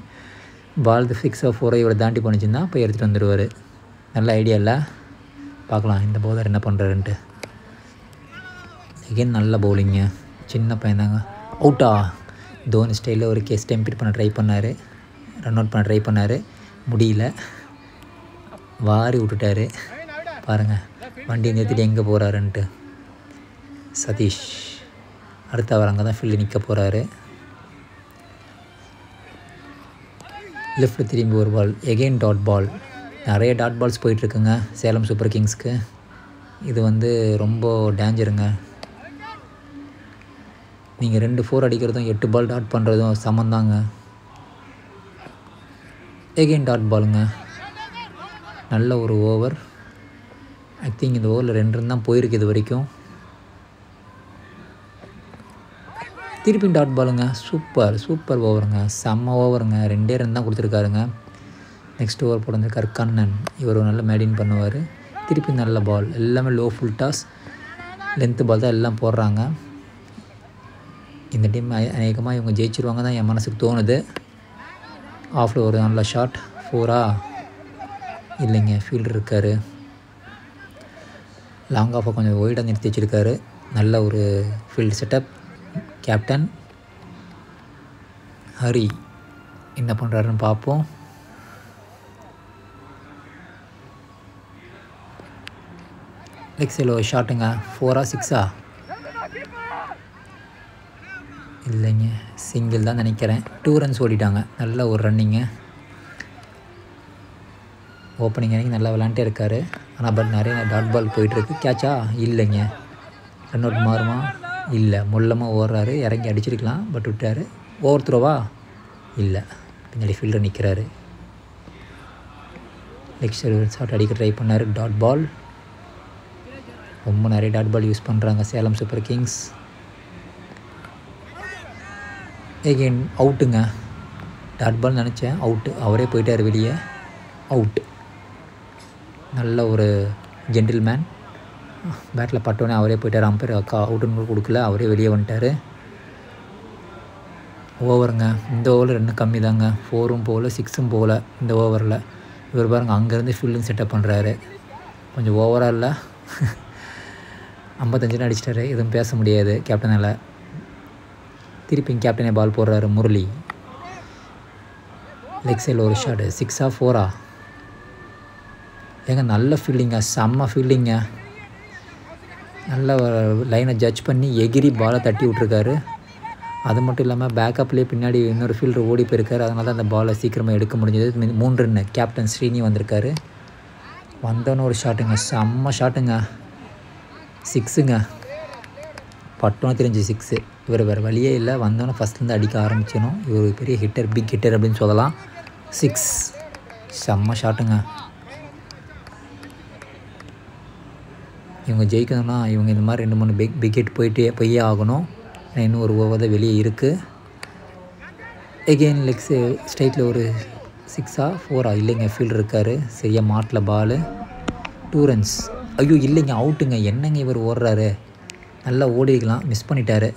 பால் 6 4 இவரை தாண்டி போனிச்சுன்னா போய் எடுத்துகிட்டு வந்துடுவார். நல்ல ஐடியா இல்லை. பார்க்கலாம் இந்த பவுலர் என்ன பண்ணுறாருன்ட்டு. எகெயின் நல்ல பவுலிங்க. சின்ன பையன் தாங்க. அவுட்டா? தோனி ஸ்டைலில் ஒரு ஸ்டெம்பிட் பண்ண ட்ரை பண்ணார், ரன் அவுட் பண்ண ட்ரை பண்ணார், முடியல, வாரி விட்டுட்டார். பாருங்கள் வண்டியை நிறுத்திட்டு எங்கே போகிறாருன்ட்டு. சதீஷ் அடுத்த அவர் அங்கே தான் ஃபீல்டு நிற்க போகிறாரு. லெஃப்ட் திரும்பி ஒரு பால். Again dot ball. நிறைய டாட் பால்ஸ் போயிட்டுருக்குங்க சேலம் சூப்பர் கிங்ஸ்க்கு. இது வந்து ரொம்ப டேஞ்சருங்க. நீங்கள் 2 4 அடிக்கிறதும் 8 பால் டாட் பண்ணுறதும் சமந்தாங்க. எகெயின் டாட் பாலுங்க. நல்ல ஒரு ஓவர். ஐ திங்க் இந்த ஓவரில் 2 ரன் தான் போயிருக்கு இது வரைக்கும். திருப்பி டாட் பாலுங்க. சூப்பர் ஓவருங்க, செம்ம ஓவருங்க. 2 ரன் தான் கொடுத்துருக்காருங்க. நெக்ஸ்ட் ஓவர் போட வந்திருக்கார் கண்ணன். இவர் நல்ல மேடின் பண்ணுவார். திருப்பி நல்ல பால். எல்லாமே லோ ஃபுல் டாஸ், லென்த்து பால் தான் எல்லாம் போடுறாங்க. இந்த டீம் அநேகமாக இவங்க ஜெயிச்சிருவாங்க தான் என் மனசுக்கு தோணுது. ஆஃபில் ஒரு நல்ல ஷாட். 4ஆ? இல்லைங்க, ஃபீல்டர் இருக்கார். லாங் ஆஃபை கொஞ்சம் ஒய்டாக நிறுத்தி வச்சுருக்காரு. நல்ல ஒரு ஃபீல்டு செட்டப். கேப்டன் ஹரி என்ன பண்ணுறாருன்னு பார்ப்போம். லெக் சைடில் ஒரு ஷாட்டுங்க. 4ஆ 6ஆ? இல்லைங்க, சிங்கிள் தான் நினைக்கிறேன். 2 ரன்ஸ் ஓடிட்டாங்க. நல்ல ஒரு ரன்னிங்க. ஓப்பனிங் அன்றைக்கி நல்லா விளாண்டே இருக்கார். ஆனால் பட் நிறைய டாட் பால் போயிட்டுருக்கு. கேட்சா? இல்லைங்க. ரன் அவுட் மாறுமா? இல்லை, மொல்லமாக ஓடுறாரு. இறங்கி அடிச்சிருக்கலாம், பட் விட்டார். ஓவர் த்ரோவா? இல்லை, பின்னாடி ஃபீல்டர் நிற்கிறாரு. லெக் சைடு ஷாட் அடிக்க ட்ரை பண்ணார். Dot ball. ரொம்ப நிறைய டாட் பால் யூஸ் பண்ணுறாங்க சேலம் சூப்பர் கிங்ஸ். எகெயின் அவுட்டுங்க. டாட் பால் நினச்சேன், அவுட்டு. அவரே போயிட்டார் வெளியே, அவுட். நல்ல ஒரு ஜென்டில்மேன். பேட்டில் பட்டோன்னே அவரே போயிட்டார். அம்பையர் அவுட்டுன்னு கொடுக்கல, அவரே வெளியே வந்துட்டார். ஓவருங்க. இந்த ஓவரில் 2 கம்மி தாங்க. 4ம் போகல, 6ம் போகல இந்த ஓவரில். இவர் பாருங்க அங்கேருந்து ஃபீல்டிங் செட்டப் பண்ணுறாரு. கொஞ்சம் ஓவராக இல்லை. 55 அடிச்சிட்டாரு. எதுவும் பேச முடியாது கேப்டனால். திருப்பி கேப்டனே பால் போடுறாரு முரளி. லெக் சைடில் ஒரு ஷாட். 6ஆ 4ஆ? ஏங்க நல்ல ஃபீல்டிங்க, செம்ம ஃபீல்டிங்க. நல்ல லைனை ஜட்ஜ் பண்ணி எகிரி பாலை தட்டி விட்ருக்காரு. அது மட்டும் இல்லாமல் பேக்கப்லேயே பின்னாடி இன்னொரு ஃபீல்டர் ஓடி போயிருக்காரு. அதனால தான் அந்த பாலை சீக்கிரமாக எடுக்க முடிஞ்சது. 3 ரன்னு. கேப்டன் ஸ்ரீனி வந்திருக்காரு. வந்தோன்னு ஒரு ஷாட்டுங்க, செம்ம ஷாட்டுங்க. 6ங்க. பட்டோன்னு தெரிஞ்சு 6. இவர் வேறு வழியே இல்லை. வந்தோன்னே ஃபஸ்ட்லேருந்து அடிக்க ஆரம்பிச்சிடணும். இவர் பெரிய ஹிட்டர், பிக் ஹிட்டர் அப்படின்னு சொல்லலாம். 6 செம்ம ஷாட்டுங்க. இவங்க ஜெயிக்கணும்னா இவங்க இந்த மாதிரி 2-3 பிக் ஹிட் போயே ஆகணும். இன்னும் ஒரு ஓவர் தான் வெளியே இருக்குது. எகெயின் லெக்ஸு ஸ்ட்ரைட்டில் ஒரு 6ஆ 4ஆ? இல்லைங்க, ஃபீல்டர் இருக்கார். சரியாக மாட்டில் பால். 2 ரன்ஸ். ஐயோ இல்லைங்க, அவுட்டுங்க. என்னங்க இவர் ஓடுறாரு? நல்லா ஓடி இருக்கலாம், மிஸ் பண்ணிட்டார்.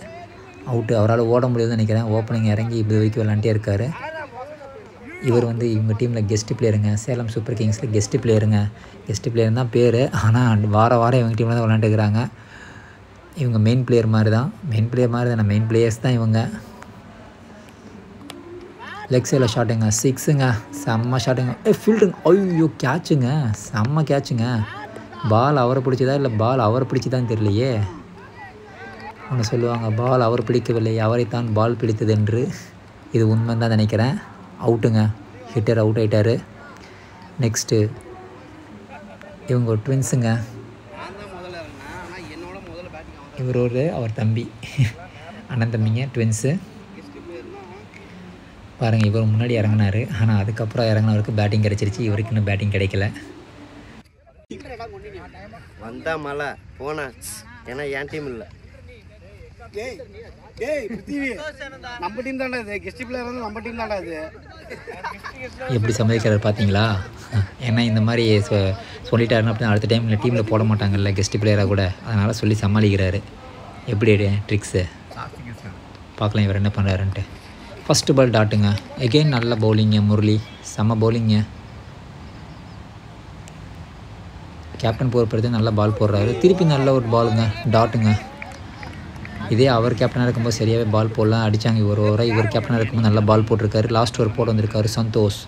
அவுட்டு. அவரால் ஓட முடியாதுன்னு நினைக்கிறேன். ஓப்பனிங் இறங்கி இது வரைக்கும் விளாண்டே இருக்கார். இவர் இவங்க டீமில் கெஸ்ட்டு பிளேயருங்க. சேலம் சூப்பர் கிங்ஸில் கெஸ்ட்டு பிளேயருங்க. கெஸ்ட்டு பிளேயர் தான் பேர். ஆனால் வாரம் இவங்க டீமில் தான் விளாண்டுக்கிறாங்க. இவங்க மெயின் பிளேயர் மாதிரி தான். மெயின் பிளேயர்ஸ் தான் இவங்க. லெக் சைடில் ஷாட்டுங்க. 6ங்க. செம்ம ஷாட்டுங்க. ஃபீல்டுங்க. ஐயோ கேட்சுங்க, செம்ம கேட்சுங்க. பால் அவரை பிடிச்சதா இல்லை பால் அவரை பிடிச்சதான்னு தெரியலையே. ஒன்று சொல்லுவாங்க, பால் அவர் பிடிக்கவில்லை, அவரைத்தான் பால் பிடித்தது என்று. இது உண்மைன்னு தான் நினைக்கிறேன். அவுட்டுங்க. ஹிட்டர் அவுட் ஆகிட்டார். நெக்ஸ்ட்டு இவங்க ட்வின்ஸுங்க. இவர் அவர் தம்பி, அண்ணன் தம்பிங்க, ட்வின்ஸு. பாருங்கள், இவர் முன்னாடி இறங்கினார். ஆனால் அதுக்கப்புறம் இறங்கினவருக்கு பேட்டிங் கிடச்சிருச்சு. இவருக்கு இன்னும் பேட்டிங் கிடைக்கல. வந்தா மழை போனாச்சு. ஏன்னா என் டீம் இல்லை. நம்ம டீம் தான்டா இது. கெஸ்ட் பிளேயர் வந்து நம்ம டீம் தான்டா இது. எப்படி சமாளிக்கிறார் பார்த்தீங்களா? ஏன்னா இந்த மாதிரி சொல்லிட்டாருன்னு அப்படின்னா அடுத்த டைம் டீமில் போட மாட்டாங்கல்ல கெஸ்ட் பிளேயராக கூட. அதனால் சொல்லி சமாளிக்கிறாரு. எப்படி ட்ரிக்ஸு பார்க்கலாம் இவர் என்ன பண்ணுறாருன்ட்டு. ஃபஸ்ட்டு பால் டாட்டுங்க. எகெயின் நல்ல பவுலிங்க முரளி, செம்ம பவுலிங்க. கேப்டன் பொறுப்படுத்து நல்ல பால் போடுறாரு. திருப்பி நல்ல ஒரு பாலுங்க, டாட்டுங்க. இதே அவர் கேப்டனாக இருக்கும்போது சரியாகவே பால் போடலாம், அடித்தாங்க. ஒரு ஓவராக இவர் கேப்டனாக இருக்கும்போது நல்லா பால் போட்டிருக்காரு. லாஸ்ட் ஓவர் போட வந்திருக்காரு சந்தோஷ்.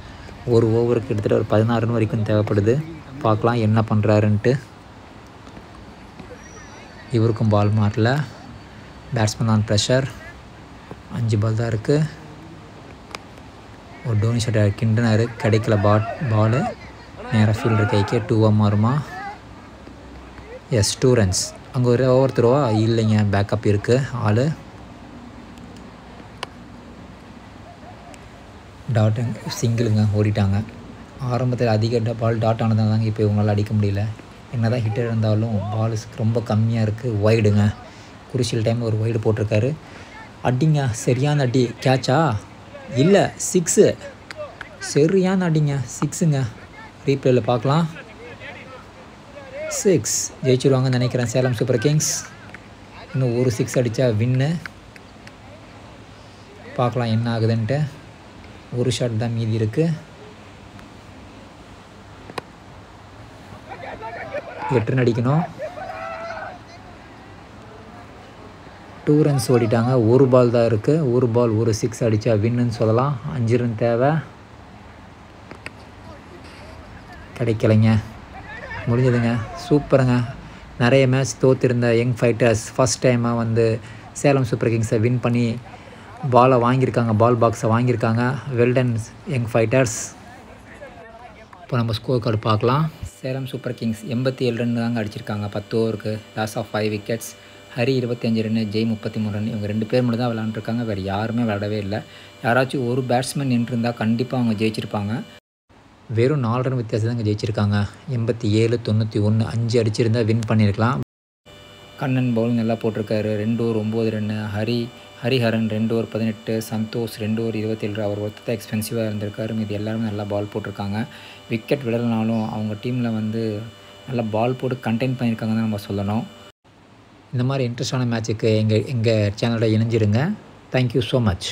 ஒரு ஓவருக்கு கிட்டத்தட்ட ஒரு 16 ரன் வரைக்கும் தேவைப்படுது. பார்க்கலாம் என்ன பண்ணுறாருன்ட்டு. இவருக்கும் பால் மாறல. பேட்ஸ்மேன் தான் ப்ரெஷர். 5 பால் தான் இருக்குது. ஒரு டோனி ஷாட்டை கிண்டனார், கிடைக்கல பால். நேராக ஃபீல்டர் கைக்கே 2ஆக மாறுமா? Yes, 2 runs. அங்கே ஒரு ஓவர் த்ரோவா? இல்லைங்க, பேக்கப் இருக்குது ஆள். டாட்டுங்க, சிங்கிளுங்க, ஓடிட்டாங்க. ஆரம்பத்தில் அதிக பால் டாட் ஆனதாக தாங்க இப்போ இவங்களால் அடிக்க முடியல. என்ன தான் ஹிட்டர் இருந்தாலும் பால் ரொம்ப கம்மியாக இருக்குது. வைடுங்க, குருஷியல் டைம் ஒரு வைடு போட்டிருக்காரு. அடிங்க, சரியான அடி. கேட்சா? இல்லை, 6. சரியான அடிங்க, 6ங்க. ரீப்ளேயில் பார்க்கலாம். 6 ஜெயிச்சிருவாங்கன்னு நினைக்கிறேன் சேலம் சூப்பர் கிங்ஸ். இன்னும் ஒரு 6 அடித்தா வின்னு. பார்க்கலாம் என்ன ஆகுதுன்ட்டு. ஒரு ஷாட் தான் மீதி இருக்குது. 8 ரன் அடிக்கணும். 2 ரன்ஸ் ஓடிட்டாங்க. ஒரு பால் தான் இருக்குது. ஒரு பால் ஒரு 6 அடித்தா வின்னுன்னு சொல்லலாம். 5 ரன் தேவை. கிடைக்கலைங்க. முடிஞ்சதுங்க. சூப்பருங்க. நிறைய மேட்ச் தோற்றிருந்த யங் ஃபைட்டர்ஸ் ஃபஸ்ட் டைமாக சேலம் சூப்பர் கிங்ஸை வின் பண்ணி பாலை வாங்கியிருக்காங்க, பால் பாக்ஸை வாங்கியிருக்காங்க. Well done young fighters. இப்போ நம்ம ஸ்கோர் கார்டு பார்க்கலாம். சேலம் சூப்பர் கிங்ஸ் 87 ரன் தாங்க அடிச்சிருக்காங்க 10 ஓவருக்கு. Loss of 5 wickets. Hari 25 run, Jai 33 run. இவங்க 2 பேர் மட்டும் தான் விளாண்டுருக்காங்க. வேறு யாருமே விளாடவே இல்லை. யாராச்சும் ஒரு பேட்ஸ்மேன் நின்றுருந்தால் கண்டிப்பாக அவங்க ஜெயிச்சிருப்பாங்க. வெறும் 4 ரன் வித்தியாசம் தாங்க ஜெயிச்சிருக்காங்க. 87-91, 5 அடிச்சிருந்தால் வின் பண்ணியிருக்கலாம். கண்ணன் பவுலிங் நல்லா போட்டிருக்காரு. 2 over 9 run. Hariharan 2 over 18, Santhosh 2 over 27. அவர் ஒருத்தர் தான் எக்ஸ்பென்சிவாக இருந்திருக்காரு. இது எல்லாருமே நல்லா பால் போட்டிருக்காங்க. விக்கெட் விடலைனாலும் அவங்க டீமில் வந்து நல்லா பால் போட்டு கண்டெயின் பண்ணியிருக்காங்கன்னு தான் நம்ம சொல்லணும். இந்த மாதிரி இன்ட்ரெஸ்டான மேட்ச்சுக்கு எங்கள் சேனலோட இணைஞ்சிருங்க. Thank you so much.